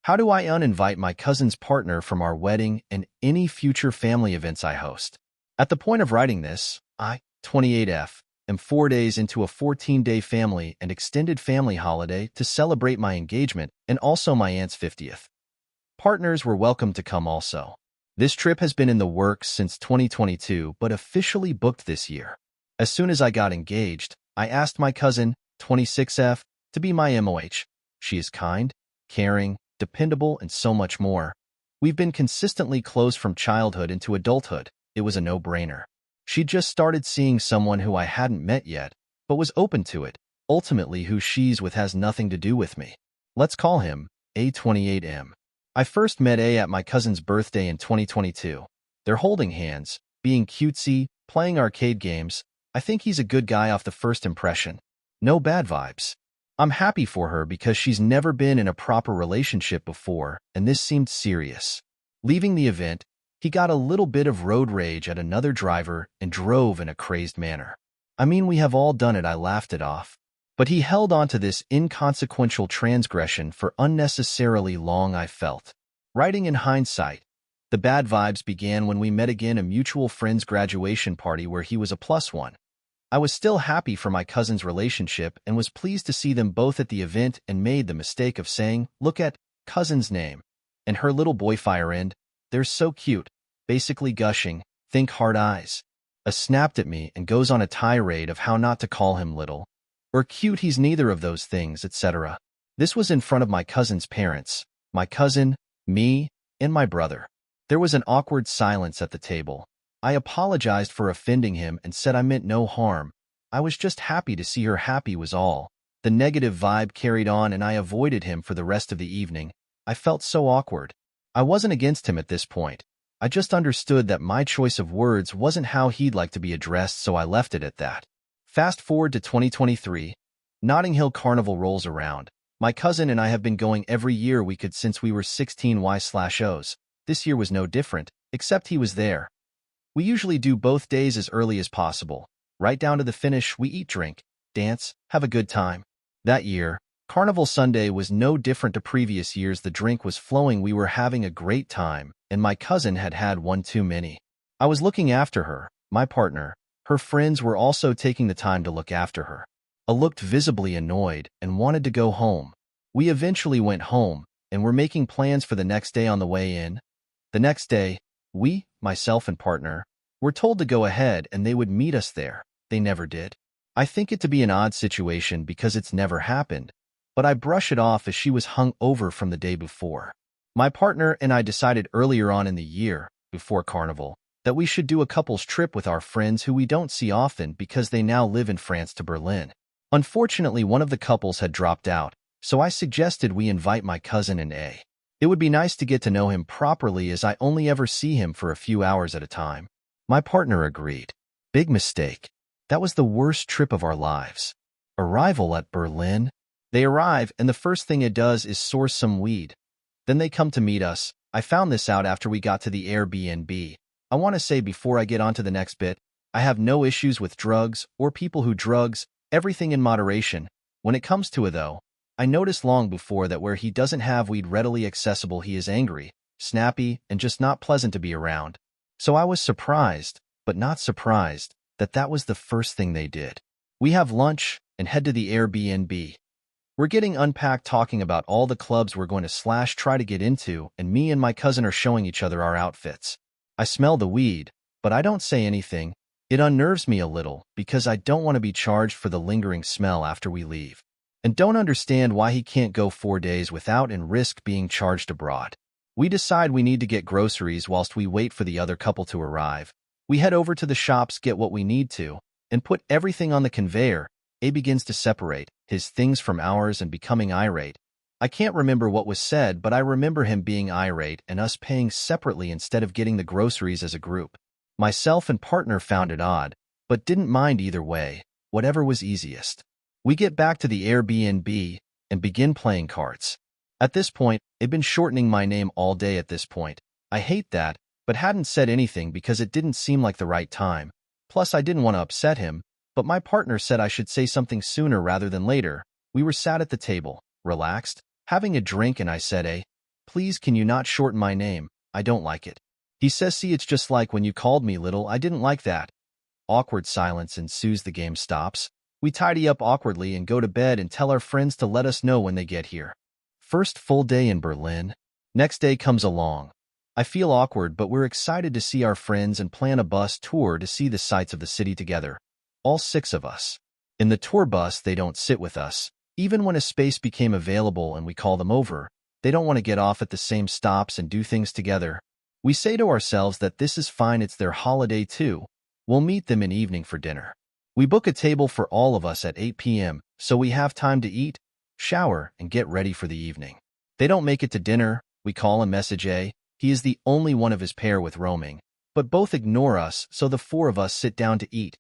How do I uninvite my cousin's partner from our wedding and any future family events I host? At the point of writing this, I, 28F, am 4 days into a 14-day family and extended family holiday to celebrate my engagement and also my aunt's 50th. Partners were welcome to come also. This trip has been in the works since 2022 but officially booked this year. As soon as I got engaged, I asked my cousin, 26F, to be my MOH. She is kind, caring, dependable, and so much more. We've been consistently close from childhood into adulthood. It was a no-brainer. She just started seeing someone who I hadn't met yet, but was open to it. Ultimately, who she's with has nothing to do with me. Let's call him A28M. I first met A at my cousin's birthday in 2022. They're holding hands, being cutesy, playing arcade games. I think he's a good guy off the first impression. No bad vibes. I'm happy for her because she's never been in a proper relationship before, and this seemed serious. Leaving the event, he got a little bit of road rage at another driver and drove in a crazed manner. I mean, we have all done it. I laughed it off. But he held on to this inconsequential transgression for unnecessarily long, I felt. Writing in hindsight, the bad vibes began when we met again at a mutual friend's graduation party where he was a +1. I was still happy for my cousin's relationship and was pleased to see them both at the event and made the mistake of saying, "Look at cousin's name." And her little boy fire end, "They're so cute," basically gushing, think hard eyes. Snapped at me and goes on a tirade of how not to call him little or cute, he's neither of those things, etc. This was in front of my cousin's parents, my cousin, me, and my brother. There was an awkward silence at the table. I apologized for offending him and said I meant no harm. I was just happy to see her happy was all. The negative vibe carried on and I avoided him for the rest of the evening. I felt so awkward. I wasn't against him at this point. I just understood that my choice of words wasn't how he'd like to be addressed, so I left it at that. Fast forward to 2023, Notting Hill Carnival rolls around. My cousin and I have been going every year we could since we were 16Y/Os. This year was no different, except he was there. We usually do both days as early as possible. Right down to the finish, we eat, drink, dance, have a good time. That year, Carnival Sunday was no different to previous years. The drink was flowing, we were having a great time, and my cousin had had one too many. I was looking after her, my partner. Her friends were also taking the time to look after her. I looked visibly annoyed and wanted to go home. We eventually went home and were making plans for the next day on the way in. The next day, we, myself and partner, were told to go ahead and they would meet us there. They never did. I think it to be an odd situation because it's never happened, but I brush it off as she was hung over from the day before. My partner and I decided earlier on in the year, before Carnival, that we should do a couple's trip with our friends who we don't see often because they now live in France to Berlin. Unfortunately, one of the couples had dropped out, so I suggested we invite my cousin and A. It would be nice to get to know him properly as I only ever see him for a few hours at a time. My partner agreed. Big mistake. That was the worst trip of our lives. Arrival at Berlin. They arrive and the first thing it does is source some weed. Then they come to meet us. I found this out after we got to the Airbnb. I want to say before I get on to the next bit, I have no issues with drugs or people who drugs, everything in moderation. When it comes to it though, I noticed long before that where he doesn't have weed readily accessible, he is angry, snappy, and just not pleasant to be around. So I was surprised, but not surprised, that that was the first thing they did. We have lunch and head to the Airbnb. We're getting unpacked talking about all the clubs we're going to try to get into, and me and my cousin are showing each other our outfits. I smell the weed, but I don't say anything. It unnerves me a little because I don't want to be charged for the lingering smell after we leave. And don't understand why he can't go 4 days without and risk being charged abroad. We decide we need to get groceries whilst we wait for the other couple to arrive. We head over to the shops, get what we need to, and put everything on the conveyor. A begins to separate his things from ours and becoming irate. I can't remember what was said, but I remember him being irate and us paying separately instead of getting the groceries as a group. Myself and partner found it odd, but didn't mind either way, whatever was easiest. We get back to the Airbnb and begin playing cards. At this point, they've been shortening my name all day at this point. I hate that, but hadn't said anything because it didn't seem like the right time. Plus, I didn't want to upset him, but my partner said I should say something sooner rather than later. We were sat at the table, relaxed, having a drink, and I said, Please, can you not shorten my name? I don't like it. He says, see, it's just like when you called me little. I didn't like that. Awkward silence ensues. The game stops. We tidy up awkwardly and go to bed and tell our friends to let us know when they get here. First full day in Berlin. Next day comes along. I feel awkward, but we're excited to see our friends and plan a bus tour to see the sights of the city together. All 6 of us. In the tour bus, they don't sit with us. Even when a space became available and we call them over, they don't want to get off at the same stops and do things together. We say to ourselves that this is fine, it's their holiday too. We'll meet them in evening for dinner. We book a table for all of us at 8 p.m., so we have time to eat, shower, and get ready for the evening. They don't make it to dinner. We call and message A. He is the only one of his pair with roaming, but both ignore us, so the 4 of us sit down to eat.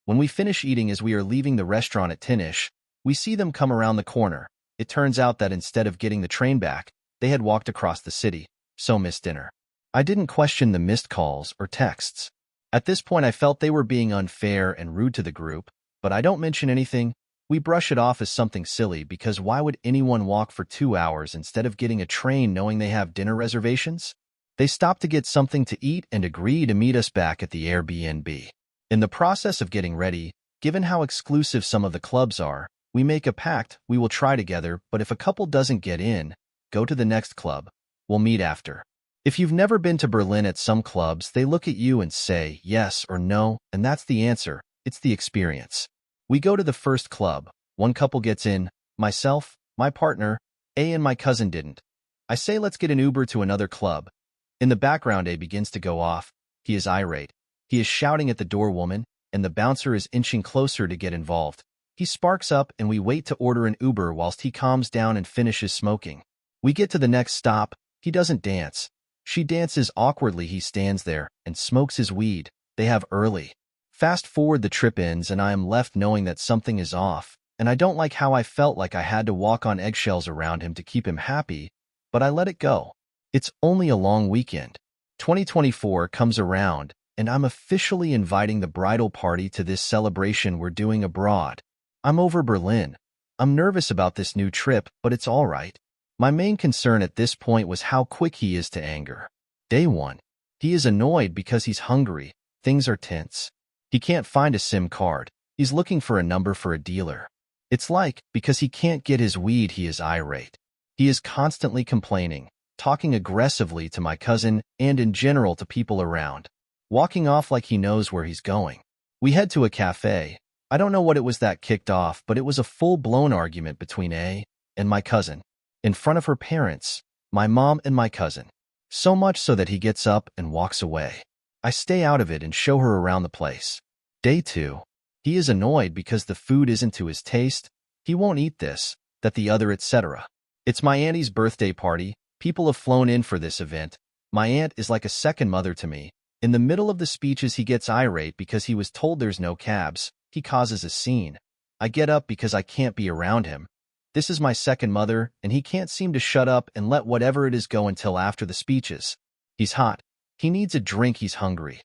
When we finish eating, as we are leaving the restaurant at 10ish, we see them come around the corner. It turns out that instead of getting the train back, they had walked across the city, so missed dinner. I didn't question the missed calls or texts. At this point, I felt they were being unfair and rude to the group, but I don't mention anything. We brush it off as something silly, because why would anyone walk for 2 hours instead of getting a train knowing they have dinner reservations? They stop to get something to eat and agree to meet us back at the Airbnb. In the process of getting ready, given how exclusive some of the clubs are, we make a pact. We will try together, but if a couple doesn't get in, go to the next club. We'll meet after. If you've never been to Berlin, at some clubs, they look at you and say yes or no, and that's the answer. It's the experience. We go to the first club. One couple gets in, myself, my partner, A, and my cousin didn't. I say, let's get an Uber to another club. In the background, A begins to go off. He is irate. He is shouting at the doorwoman, and the bouncer is inching closer to get involved. He sparks up, and we wait to order an Uber whilst he calms down and finishes smoking. We get to the next stop. He doesn't dance. She dances awkwardly. He stands there and smokes his weed. They have early. Fast forward, the trip ends, and I am left knowing that something is off, and I don't like how I felt like I had to walk on eggshells around him to keep him happy, but I let it go. It's only a long weekend. 2024 comes around, and I'm officially inviting the bridal party to this celebration we're doing abroad. I'm over Berlin. I'm nervous about this new trip, but it's all right. My main concern at this point was how quick he is to anger. Day 1. He is annoyed because he's hungry. Things are tense. He can't find a SIM card. He's looking for a number for a dealer. It's like, because he can't get his weed, he is irate. He is constantly complaining, talking aggressively to my cousin and in general to people around, walking off like he knows where he's going. We head to a cafe. I don't know what it was that kicked off, but it was a full-blown argument between A and my cousin, in front of her parents, my mom and my cousin. So much so that he gets up and walks away. I stay out of it and show her around the place. Day 2. He is annoyed because the food isn't to his taste. He won't eat this, that, the other, etc. It's my auntie's birthday party. People have flown in for this event. My aunt is like a second mother to me. In the middle of the speeches, he gets irate because he was told there's no cabs. He causes a scene. I get up because I can't be around him. This is my second mother, and he can't seem to shut up and let whatever it is go until after the speeches. He's hot. He needs a drink. He's hungry.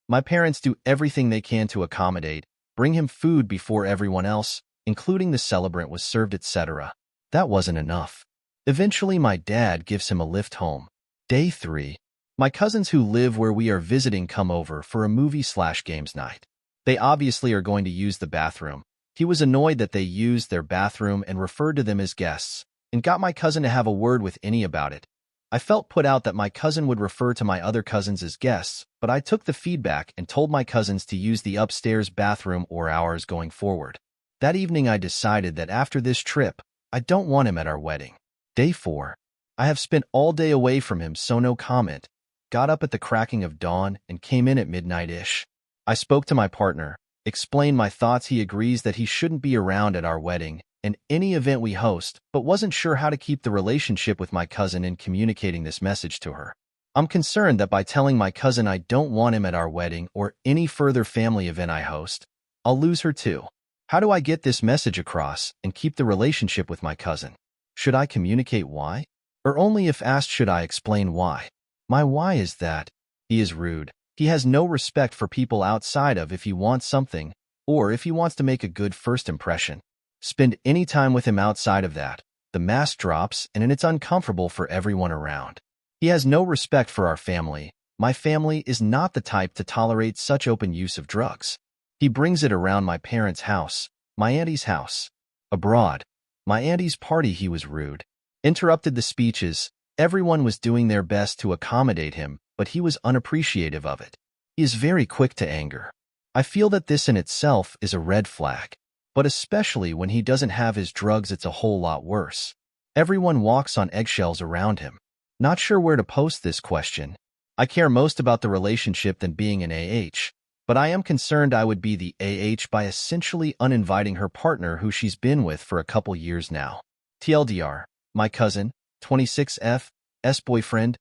My parents do everything they can to accommodate, bring him food before everyone else, including the celebrant, was served, etc. That wasn't enough. Eventually, my dad gives him a lift home. Day 3. My cousins who live where we are visiting come over for a movie/games night. They obviously are going to use the bathroom. He was annoyed that they used their bathroom and referred to them as guests, and got my cousin to have a word with Annie about it. I felt put out that my cousin would refer to my other cousins as guests, but I took the feedback and told my cousins to use the upstairs bathroom or ours going forward. That evening, I decided that after this trip, I don't want him at our wedding. Day 4. I have spent all day away from him, so no comment. Got up at the cracking of dawn and came in at midnight-ish. I spoke to my partner, explained my thoughts. He agrees that he shouldn't be around at our wedding and any event we host, but wasn't sure how to keep the relationship with my cousin in communicating this message to her. I'm concerned that by telling my cousin I don't want him at our wedding or any further family event I host, I'll lose her too. How do I get this message across and keep the relationship with my cousin? Should I communicate why? Or only if asked should I explain why? My why is that he is rude. He has no respect for people outside of if he wants something, or if he wants to make a good first impression. Spend any time with him outside of that. the mask drops, and it's uncomfortable for everyone around. He has no respect for our family. My family is not the type to tolerate such open use of drugs. He brings it around my parents' house, my auntie's house. Abroad, my auntie's party he was rude. Interrupted the speeches. Everyone was doing their best to accommodate him, but he was unappreciative of it. He is very quick to anger. I feel that this in itself is a red flag, but especially when he doesn't have his drugs, it's a whole lot worse. Everyone walks on eggshells around him. Not sure where to post this question. I care most about the relationship than being an AH, but I am concerned I would be the AH by essentially uninviting her partner who she's been with for a couple years now. TLDR, my cousin, 26F, S boyfriend,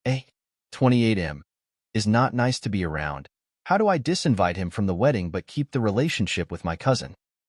A, 28M, is not nice to be around. How do I disinvite him from the wedding but keep the relationship with my cousin?